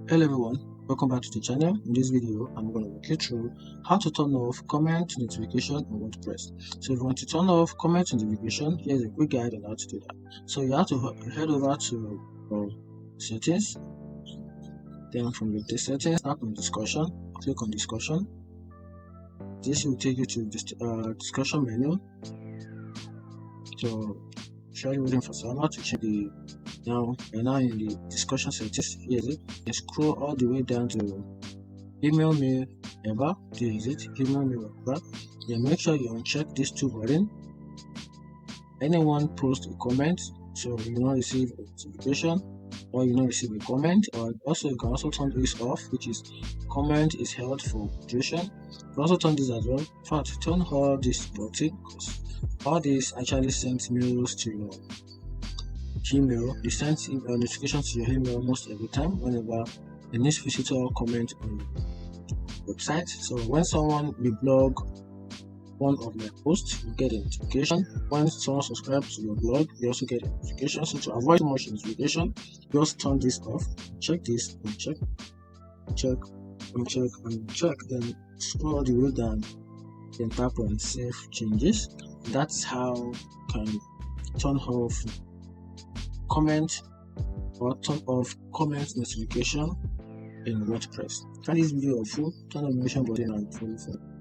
Hello everyone, welcome back to the channel. In this video, I'm going to walk you through how to turn off comment notification on WordPress. So if you want to turn off comment notification, here's a quick guide on how to do that. So you have to head over to settings, then from the settings, tap on discussion, click on discussion. This will take you to this discussion menu. So shall waiting for someone to check the now in the discussion settings. Here's it. You scroll all the way down to email me ever. This is it. Email me ever. Then make sure you uncheck these two buttons. Anyone post a comment, so you not receive a notification or you not receive a comment, or also you can also turn this off, which is comment is held for duration. You can also turn this as well. In fact, turn all this button because all this actually sends mails to your Gmail. You send notifications to your email almost every time whenever a new visitor comment on your website. So when someone will blog one of my posts, you get a notification. When someone subscribes to your blog, you also get a notification. So to avoid too much notification, just turn this off. Check this and check, then scroll the way down, then tap on save changes. That's how you can turn off comment or turn off comment notification in WordPress. Find this video helpful, turn on the notification button and follow.